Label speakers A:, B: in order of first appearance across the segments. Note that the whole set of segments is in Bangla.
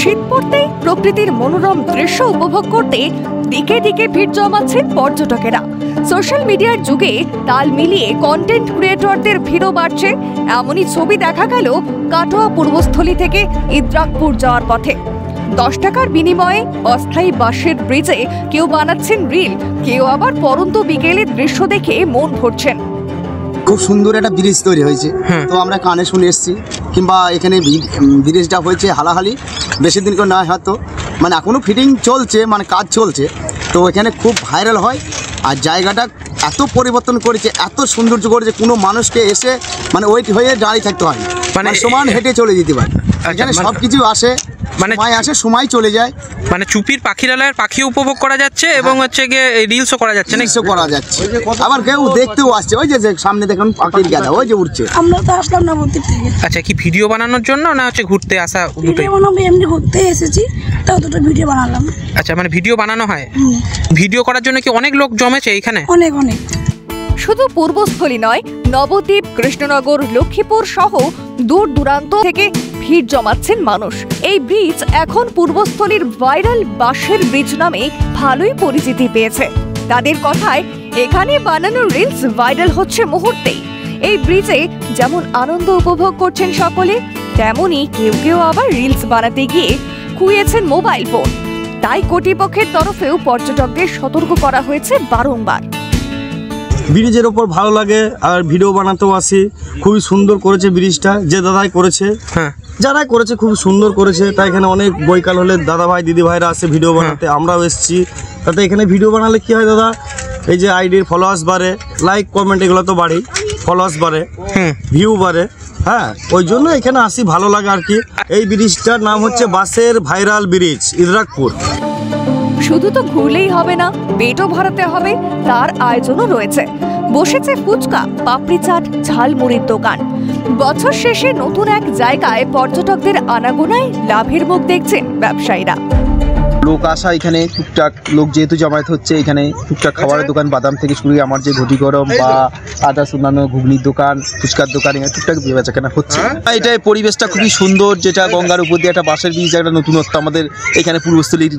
A: শীত পড়তেই প্রকৃতির মনোরম দৃশ্য উপভোগ করতে দিকে দিকে ভিড় জমাচ্ছেন পর্যটকেরা। সোশ্যাল মিডিয়ার যুগে তাল মিলিয়ে কন্টেন্ট ক্রিয়েটরদের ভিড়ও বাড়ছে। এমনই ছবি দেখা গেল কাটোয়া পূর্বস্থলী থেকে ইদ্রাকপুর যাওয়ার পথে। 10 টাকার বিনিময়ে অস্থায়ী বাঁশের ব্রিজে কেউ বানাচ্ছেন রিল, কেউ আবার পরন্ত বিকেলের দৃশ্য দেখে মন ভরছেন।
B: খুব সুন্দর একটা ব্রিজ তৈরি হয়েছে, তো আমরা কানে শুনে এসেছি, কিংবা এখানে ব্রিজটা হয়েছে হালাহালি বেশি দিন করে নয়, হয়তো মানে এখনও ফিটিং চলছে, মানে কাজ চলছে, তো এখানে খুব ভাইরাল হয়। আর জায়গাটা এত পরিবর্তন করেছে, এত সৌন্দর্য করেছে, কোনো মানুষকে এসে মানে ওয়েট হয়ে দাঁড়িয়ে থাকতে হয়, মানে সমান হেঁটে চলে যেতে পারে। এখানে সব কিছু আসে, মানে আসে সময় চলে যায়,
C: মানে চুপির পাখিরালয়ের পাখি উপভোগ করা যাচ্ছে এবং হচ্ছে গিয়ে রিলসও করা যাচ্ছে,
B: রিলসও করা যাচ্ছে। আবার কেউ দেখতেও আসছে, ওই যে সামনে দেখুন পাখির গাদা ওই যে উঠছে।
D: আমরা তো আসলাম নবদ্বীপ থেকে।
C: আচ্ছা, কি ভিডিও বানানোর জন্য না হচ্ছে ঘুরতে আসা?
D: ভিডিও বানাবো, এমনি ঘুরতে এসেছি, তাও দুটো ভিডিও বানালাম।
C: আচ্ছা, মানে ভিডিও বানানো হয়? ভিডিও করার জন্য কি অনেক লোক জমেছে এইখানে?
D: অনেক অনেক।
A: শুধু পূর্বস্থলী নয়, নবদ্বীপ, কৃষ্ণনগর, লক্ষ্মীপুর সহ দূর দূরান্ত থেকে ভিড় জমাচ্ছেন মানুষ। এই ব্রিজ এখন পূর্বস্থলীর ভাইরাল বাঁশের ব্রিজ নামে ভালোই পরিচিতি পেয়েছে। তাদের কথায় এখানে বানানো রিলস ভাইরাল হচ্ছে মুহূর্তেই। এই ব্রিজে যেমন আনন্দ উপভোগ করছেন সকলে, তেমনি কেউ কেউ আবার রিলস বানাতে গিয়ে খুইয়েছেন মোবাইল ফোন। তাই কর্তৃপক্ষের তরফেও পর্যটকদের সতর্ক করা হয়েছে বারংবার।
E: ব্রিজের ওপর ভালো লাগে আর ভিডিও বানাতেও আসি। খুবই সুন্দর করেছে ব্রিজটা, যে দাদাই করেছে, যারাই করেছে খুব সুন্দর করেছে। তাই এখানে অনেক বৈকাল হলে দাদা ভাই দিদি ভাইরা আসে ভিডিও বানাতে, আমরাও এসেছি। তাতে এখানে ভিডিও বানালে কি হয় দাদা, এই যে আইডির ফলোয়ার্স বাড়ে, লাইক কমেন্ট এগুলো তো বাড়েই, ফলোয়ার্স বাড়ে, ভিউ বাড়ে। হ্যাঁ, ওই জন্য এখানে আসি, ভালো লাগে আর কি। এই ব্রিজটার নাম হচ্ছে বাঁশের ভাইরাল ব্রিজ ইদ্রাকপুর।
A: শুধু তো ঘুরলেই হবে না, পেটও ভরাতে হবে, তার আয়োজনও রয়েছে। বসেছে ফুচকা, পাপড়ি চাট, ঝালমুড়ির দোকান। বছর শেষে নতুন এক জায়গায় পর্যটকদের আনাগোনায় লাভের মুখ দেখছেন ব্যবসায়ীরা।
F: লোক আসা, এখানে টুকটাক লোক যেহেতু জমায়েত হচ্ছে, এখানে টুকটাক খাবারের দোকান, বাদাম থেকে শুরু আমার যে ঘটি গরম বা আদার্স অন্যান্য ঘুগনির দোকান, ফুচকার দোকান, এখানে টুকটাক বেচাকেনা হচ্ছে। এটাই পরিবেশটা খুবই সুন্দর, যেটা গঙ্গার উপর দিয়ে একটা বাঁশের ব্রিজ, একটা নতুনত্ব আমাদের এখানে পূর্বস্থলীর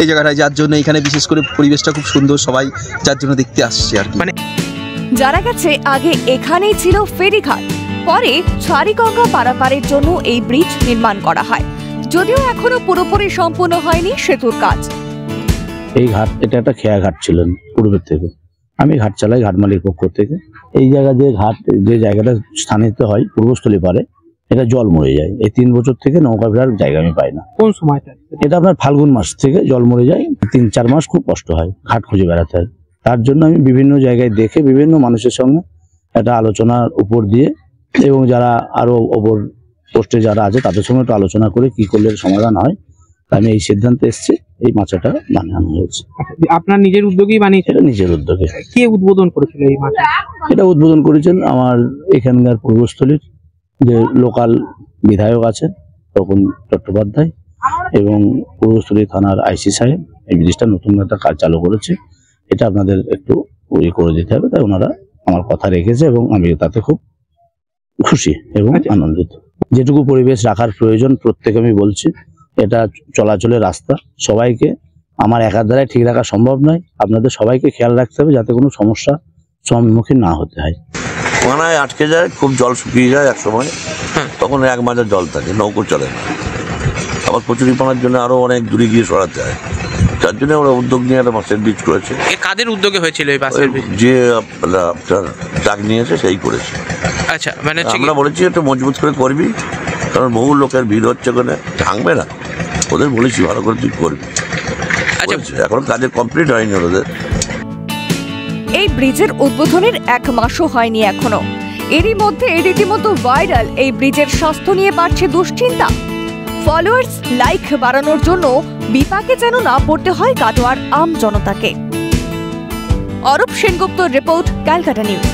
F: এই জায়গাটায়, যার জন্য এখানে বিশেষ করে পরিবেশটা খুব সুন্দর, সবাই যার জন্য দেখতে আসছে আর কি। মানে
A: যারা গেছে আগে এখানেই ছিল ফেরিঘাট, পরে ছাড়িগঙ্গা পারাপারের জন্য এই ব্রিজ নির্মাণ করা হয়, যদিও এখনো পুরোপুরি সম্পূর্ণ হয়নি সেতুর কাজ।
G: এই ঘাট, এটা একটা খেয়া ঘাট ছিল পূর্বের থেকে। আমি ঘাট চালাই ঘাট মালিক পক্ষ থেকে। এই জায়গা যে ঘাট, যে জায়গাটা স্থানিত হয় পূর্বস্থলী পারে, এটা জল মরে যায়। এই 3 বছর থেকে নৌকা ফেরার জায়গা আমি পাই না।
C: কোন সময়টা?
G: এটা আপনার ফাল্গুন মাস থেকে জল মরে যায়। 3-4 মাস খুব কষ্ট হয়, ঘাট খুঁজে বেড়াতে হয়। তার জন্য আমি বিভিন্ন জায়গায় দেখে বিভিন্ন মানুষের সঙ্গে একটা আলোচনার উপর দিয়ে, এবং যারা আরো ওপর পোস্টে যারা আছে তাদের সঙ্গে একটু আলোচনা করে কি করলে সমাধান হয়, আমি এই সিদ্ধান্তে এসেছি। এই মাছটা বানানো হয়েছে।
C: আপনার নিজের উদ্যোগেই বানিয়েছেন?
G: এটা নিজের উদ্যোগে।
C: কে উদ্বোধন করেছিল এই মাছ?
G: এটা উদ্বোধন করেছেন আমার এখানকার পূর্বস্থলীর যে লোকাল বিধায়ক আছেন তপন চট্টোপাধ্যায়, এবং পূর্বস্থলী থানার আইসি সাহেব। এই ব্রিজটা নতুন একটা কাজ চালু করেছে, এটা আপনাদের একটু ইয়ে করে দিতে হবে, তাই ওনারা আমার কথা রেখেছে এবং আমি তাতে খুব খুশি এবং আনন্দিত। যেটুকু পরিবেশ রাখার প্রয়োজন প্রত্যেকে আমি বলছি, এটা চলাচলের রাস্তা, সবাইকে আমার একার দ্বারাই ঠিক রাখা সম্ভব নয়। আপনাদের সবাইকে খেয়াল রাখতে হবে যাতে কোনো সমস্যা সম্মুখীন না হতে হয়।
H: মানায় আটকে যায়, খুব জল শুকিয়ে যায় এক সময়, তখন 1 মাঝে জল থাকে, নৌকো চলে না। আবার কচুরিপানার জন্য আরো অনেক দূরে গিয়ে সরাতে হয়, যার জন্য ওরা উদ্যোগ নিয়ে একটা বাঁশের ব্রিজ করেছে।
C: কাদের উদ্যোগে হয়েছিল এই বাঁশের ব্রিজ?
H: যে আপনার ডাক নিয়েছে সেই করেছে।
C: আচ্ছা, মানে
H: আমরা বলেছি একটু মজবুত করে করবি, কারণ বহু লোকের ভিড় হচ্ছে, ওখানে ভাঙবে না। ওদের বলেছি ভালো করে তুই করবি। আচ্ছা, এখন কাজের কমপ্লিট হয়নি ওদের।
A: এই ব্রিজের উদ্বোধনের 1 মাসও হয়নি এখনো। এরই মধ্যে রীতিমতো ভাইরাল এই ব্রিজের স্বাস্থ্য নিয়ে বাড়ছে দুশ্চিন্তা। ফলোয়ার্স, লাইক বাড়ানোর জন্য বিপাকে যেন না পড়তে হয় কাটোয়ার আম জনতাকে। অরূপ সেনগুপ্তর রিপোর্ট, ক্যালকাটা নিউজ।